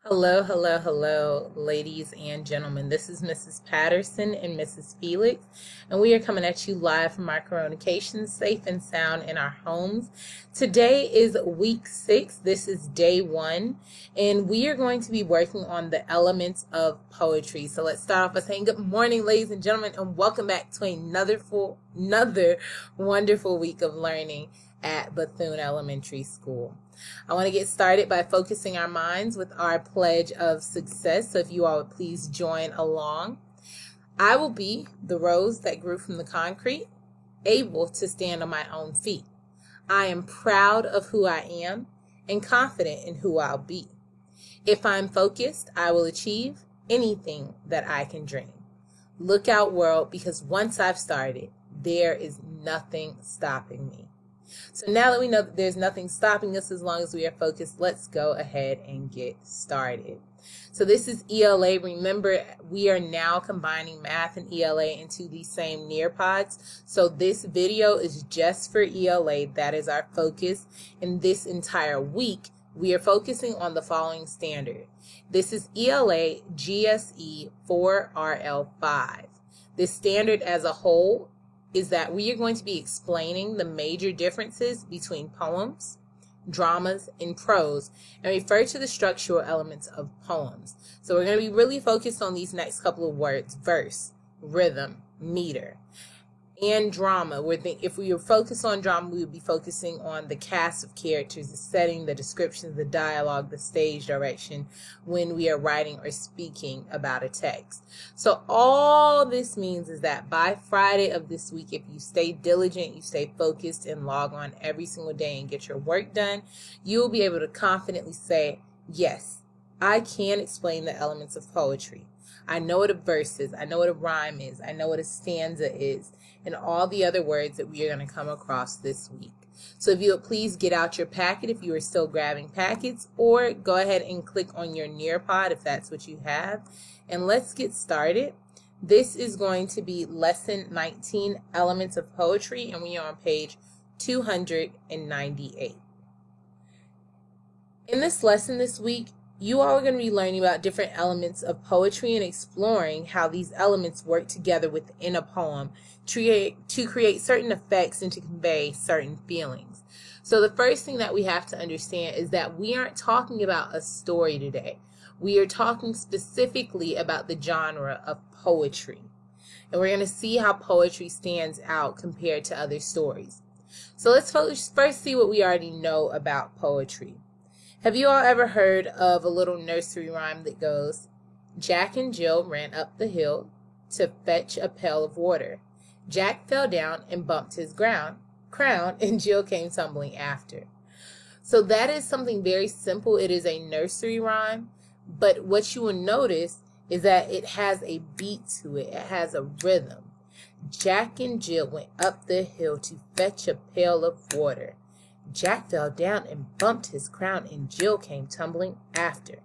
Hello, hello, hello, ladies and gentlemen. This is Mrs. Patterson and Mrs. Felix, and we are coming at you live from our Coronication, safe and sound in our homes. Today is week 6. This is day 1, and we are going to be working on the elements of poetry. So let's start off by saying good morning, ladies and gentlemen, and welcome back to another wonderful week of learning at Bethune Elementary School. I want to get started by focusing our minds with our pledge of success. So if you all would please join along. I will be the rose that grew from the concrete, able to stand on my own feet. I am proud of who I am and confident in who I'll be. If I'm focused, I will achieve anything that I can dream. Look out, world, because once I've started, there is nothing stopping me. So now that we know that there's nothing stopping us as long as we are focused, let's go ahead and get started. So this is ELA. Remember, we are now combining math and ELA into the same Nearpods. So this video is just for ELA. That is our focus. In this entire week, we are focusing on the following standard. This is ELA GSE 4RL5. This standard as a whole is that we are going to be explaining the major differences between poems, dramas, and prose, and refer to the structural elements of poems. So we're going to be really focused on these next couple of words: verse, rhythm, meter, and drama. If we were focused on drama, we would be focusing on the cast of characters, the setting, the descriptions, the dialogue, the stage direction when we are writing or speaking about a text. So all this means is that by Friday of this week, if you stay diligent, you stay focused, and log on every single day and get your work done, you will be able to confidently say, yes, I can explain the elements of poetry. I know what a verse is. I know what a rhyme is. I know what a stanza is, and all the other words that we are going to come across this week. So if you would please get out your packet if you are still grabbing packets, or go ahead and click on your Nearpod if that's what you have, and let's get started. This is going to be lesson 19, Elements of Poetry, and we are on page 298. In this lesson this week, you all are going to be learning about different elements of poetry and exploring how these elements work together within a poem to create certain effects and to convey certain feelings. So the first thing that we have to understand is that we aren't talking about a story today. We are talking specifically about the genre of poetry. And we're going to see how poetry stands out compared to other stories. So let's first see what we already know about poetry. Have you all ever heard of a little nursery rhyme that goes, Jack and Jill ran up the hill to fetch a pail of water. Jack fell down and bumped his crown, and Jill came tumbling after. So that is something very simple. It is a nursery rhyme, but what you will notice is that it has a beat to it. It has a rhythm. Jack and Jill went up the hill to fetch a pail of water. Jack fell down and bumped his crown, and Jill came tumbling after.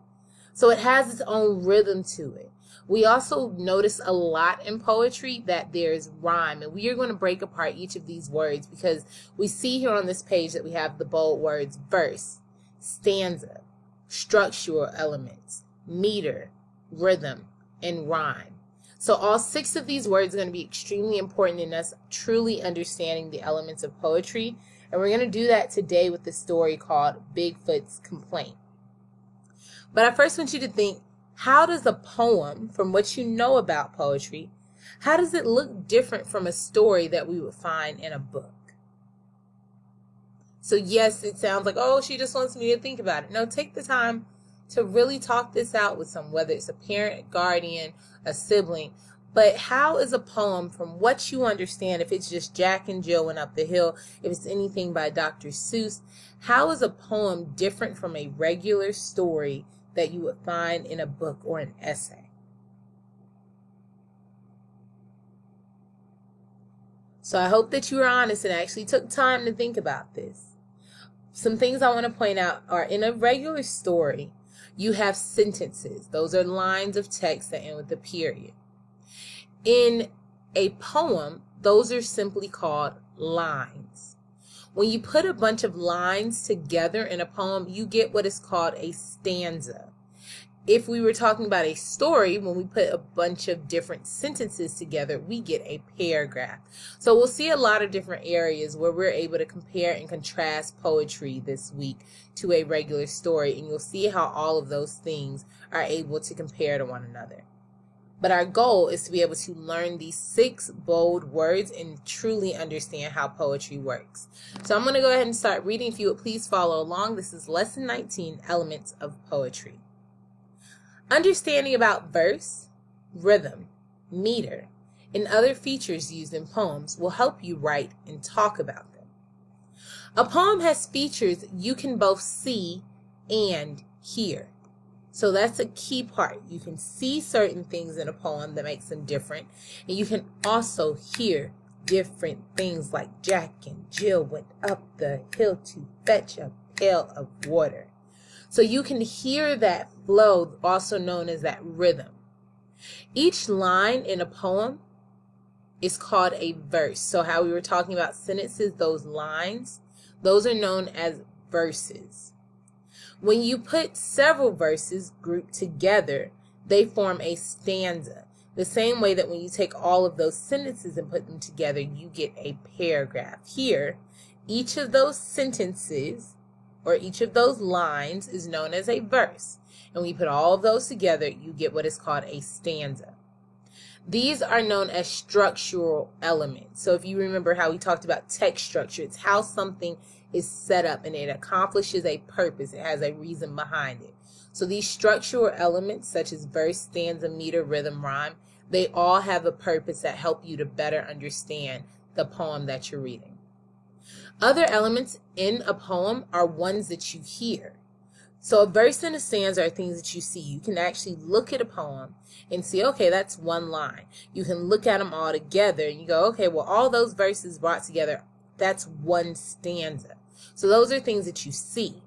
So it has its own rhythm to it. We also notice a lot in poetry that there's rhyme, and we are going to break apart each of these words because we see here on this page that we have the bold words verse, stanza, structural elements, meter, rhythm, and rhyme. So all 6 of these words are going to be extremely important in us truly understanding the elements of poetry. And we're going to do that today with the story called Bigfoot's Complaint. But I first want you to think, how does a poem, from what you know about poetry, how does it look different from a story that we would find in a book? So yes, it sounds like, oh, she just wants me to think about it. No, take the time to really talk this out with someone, whether it's a parent, a guardian, a sibling. But how is a poem, from what you understand, if it's just Jack and Jill went up the hill, if it's anything by Dr. Seuss, how is a poem different from a regular story that you would find in a book or an essay? So I hope that you were honest and actually took time to think about this. Some things I want to point out are, in a regular story, you have sentences. Those are lines of text that end with a period. In a poem, those are simply called lines. When you put a bunch of lines together in a poem, you get what is called a stanza. If we were talking about a story, when we put a bunch of different sentences together, we get a paragraph. So we'll see a lot of different areas where we're able to compare and contrast poetry this week to a regular story, and you'll see how all of those things are able to compare to one another. But our goal is to be able to learn these 6 bold words and truly understand how poetry works. So I'm going to go ahead and start reading. If you would please follow along. This is Lesson 19, Elements of Poetry. Understanding about verse, rhythm, meter, and other features used in poems will help you write and talk about them. A poem has features you can both see and hear. So that's a key part. You can see certain things in a poem that makes them different, and you can also hear different things like Jack and Jill went up the hill to fetch a pail of water. So you can hear that flow, also known as that rhythm. Each line in a poem is called a verse. So how we were talking about sentences, those lines, those are known as verses. When you put several verses grouped together, they form a stanza. The same way that when you take all of those sentences and put them together, you get a paragraph. Here, each of those sentences or each of those lines is known as a verse. And when you put all of those together, you get what is called a stanza. These are known as structural elements. So if you remember how we talked about text structure, it's how something is set up and it accomplishes a purpose. It has a reason behind it. So these structural elements, such as verse, stanza, meter, rhythm, rhyme, they all have a purpose that help you to better understand the poem that you're reading. Other elements in a poem are ones that you hear. So a verse and a stanza are things that you see. You can actually look at a poem and see, okay, that's one line. You can look at them all together and you go, okay, well, all those verses brought together, that's one stanza. So those are things that you see.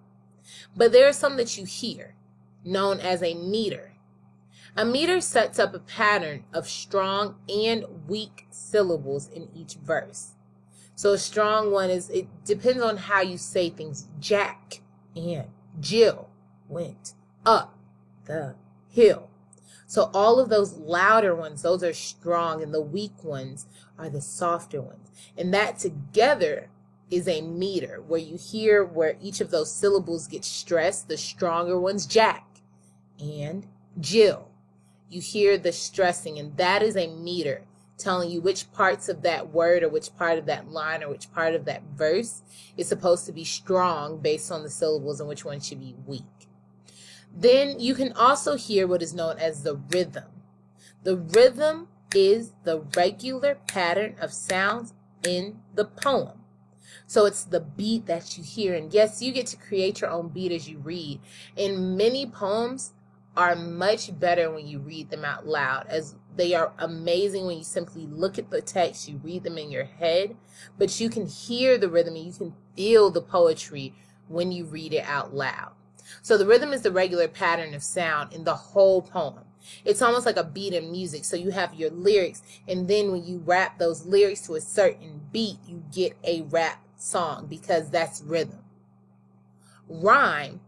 But there are some that you hear, known as a meter. A meter sets up a pattern of strong and weak syllables in each verse. So a strong one is, it depends on how you say things. Jack and Jill went up the hill. So all of those louder ones, those are strong, and the weak ones are the softer ones. And that together is a meter, where you hear where each of those syllables get stressed. The stronger ones, Jack and Jill. You hear the stressing, and that is a meter telling you which parts of that word or which part of that line or which part of that verse is supposed to be strong based on the syllables and which one should be weak. Then you can also hear what is known as the rhythm. The rhythm is the regular pattern of sounds in the poem. So it's the beat that you hear. And yes, you get to create your own beat as you read. And many poems are much better when you read them out loud, as they are amazing when you simply look at the text, you read them in your head, but you can hear the rhythm and you can feel the poetry when you read it out loud. So the rhythm is the regular pattern of sound in the whole poem. It's almost like a beat in music. So you have your lyrics, and then when you rap those lyrics to a certain beat, you get a rap song, because that's rhythm. Rhyme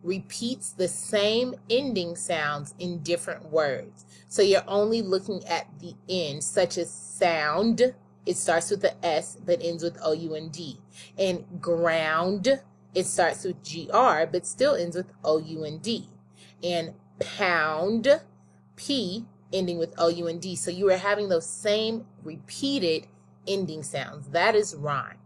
repeats the same ending sounds in different words. So you're only looking at the end, such as sound. It starts with the S but ends with O-U-N-D. And ground, it starts with G-R but still ends with O-U-N-D. And pound, P, ending with O-U-N-D. So you are having those same repeated ending sounds. That is rhyme.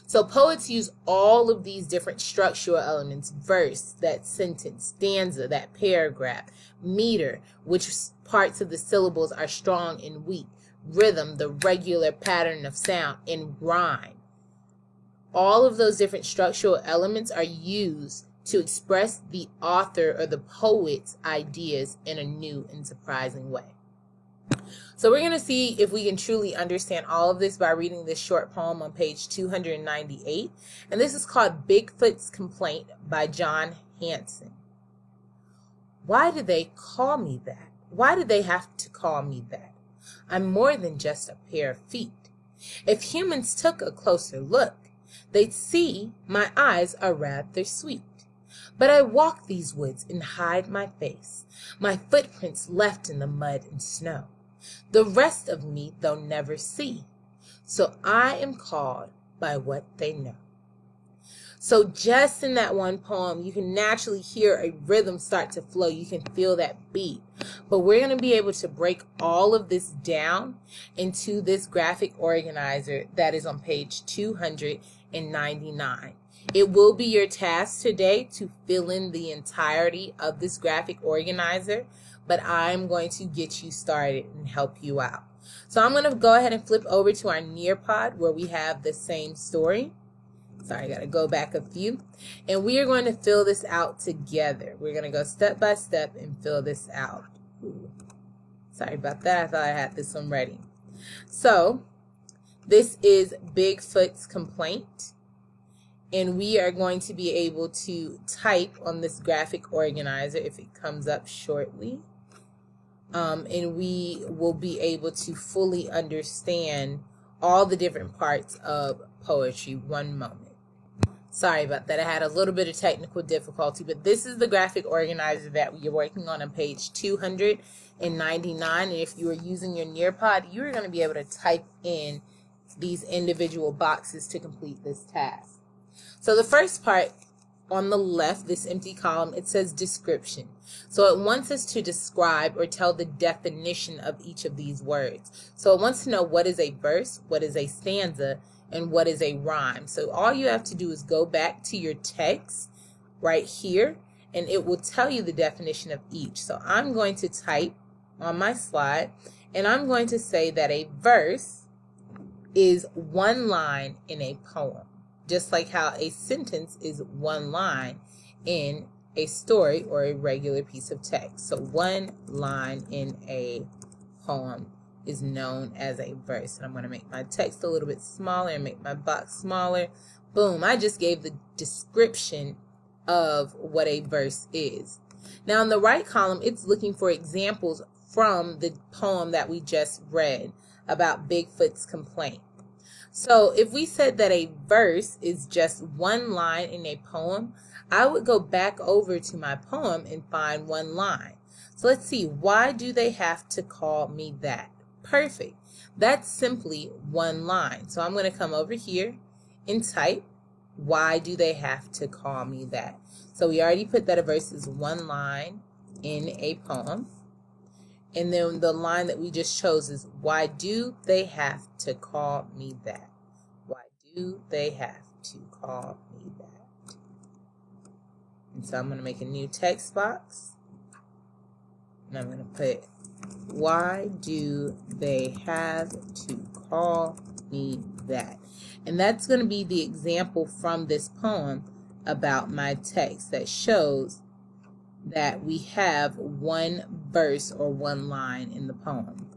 So poets use all of these different structural elements: verse, that sentence, stanza, that paragraph, meter, which parts of the syllables are strong and weak, rhythm, the regular pattern of sound, and rhyme. All of those different structural elements are used to express the author or the poet's ideas in a new and surprising way. So we're going to see if we can truly understand all of this by reading this short poem on page 298. And this is called Bigfoot's Complaint by John Hanson. Why do they call me that? Why do they have to call me that? I'm more than just a pair of feet. If humans took a closer look, they'd see my eyes are rather sweet. But I walk these woods and hide my face, my footprints left in the mud and snow. The rest of me they'll never see, so I am called by what they know. So just in that one poem, you can naturally hear a rhythm start to flow. You can feel that beat. But we're going to be able to break all of this down into this graphic organizer that is on page 299. It will be your task today to fill in the entirety of this graphic organizer, but I'm going to get you started and help you out. So I'm going to go ahead and flip over to our Nearpod where we have the same story. Sorry, I got to go back a few. And we are going to fill this out together. We're going to go step by step and fill this out. Ooh. Sorry about that. I thought I had this one ready. So this is Bigfoot's complaint. And we are going to be able to type on this graphic organizer if it comes up shortly. And we will be able to fully understand all the different parts of poetry. One moment. Sorry about that. I had a little bit of technical difficulty, but this is the graphic organizer that we're working on page 299. And if you are using your Nearpod, you're going to be able to type in these individual boxes to complete this task. So the first part on the left, this empty column, it says description. So it wants us to describe or tell the definition of each of these words. So it wants to know what is a verse, what is a stanza, and what is a rhyme. So all you have to do is go back to your text right here, and it will tell you the definition of each. So I'm going to type on my slide, and I'm going to say that a verse is one line in a poem, just like how a sentence is one line in a story or a regular piece of text. So one line in a poem is known as a verse. And I'm going to make my text a little bit smaller and make my box smaller. Boom, I just gave the description of what a verse is. Now in the right column, it's looking for examples from the poem that we just read about Bigfoot's complaint. So if we said that a verse is just one line in a poem, I would go back over to my poem and find one line. So let's see, why do they have to call me that? Perfect. That's simply one line. So I'm going to come over here and type, why do they have to call me that? So we already put that a verse is one line in a poem. And then the line that we just chose is, why do they have to call me that? Why do they have to call me that? And so I'm going to make a new text box. And I'm going to put, why do they have to call me that? And that's going to be the example from this poem about my text that shows that we have one verse or one line in the poem.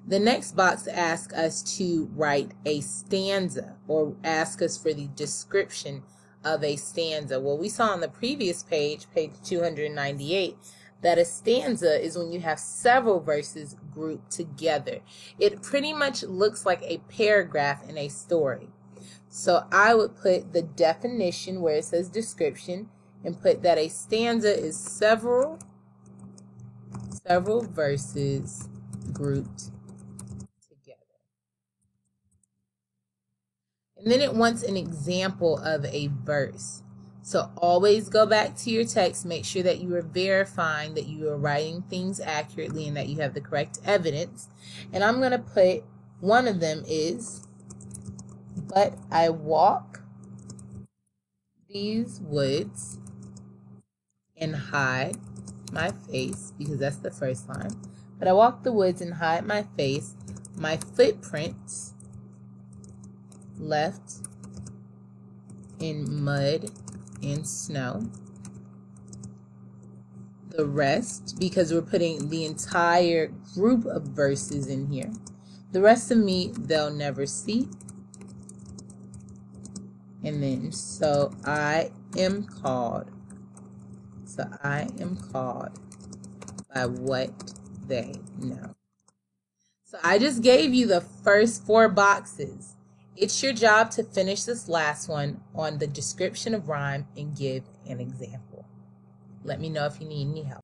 The next box asks us to write a stanza or ask us for the description of a stanza. Well, we saw on the previous page, page 298, that a stanza is when you have several verses grouped together. It pretty much looks like a paragraph in a story. So I would put the definition where it says description and put that a stanza is several verses grouped together. And then it wants an example of a verse. So always go back to your text, make sure that you are verifying that you are writing things accurately and that you have the correct evidence. And I'm going to put, one of them is, but I walk these woods and hide my face, because that's the first line. But I walk the woods and hide my face, my footprints left in mud and snow. The rest, because we're putting the entire group of verses in here, the rest of me they'll never see. And then, so I am called by what they know. So I just gave you the first 4 boxes. It's your job to finish this last one on the description of rhyme and give an example. Let me know if you need any help.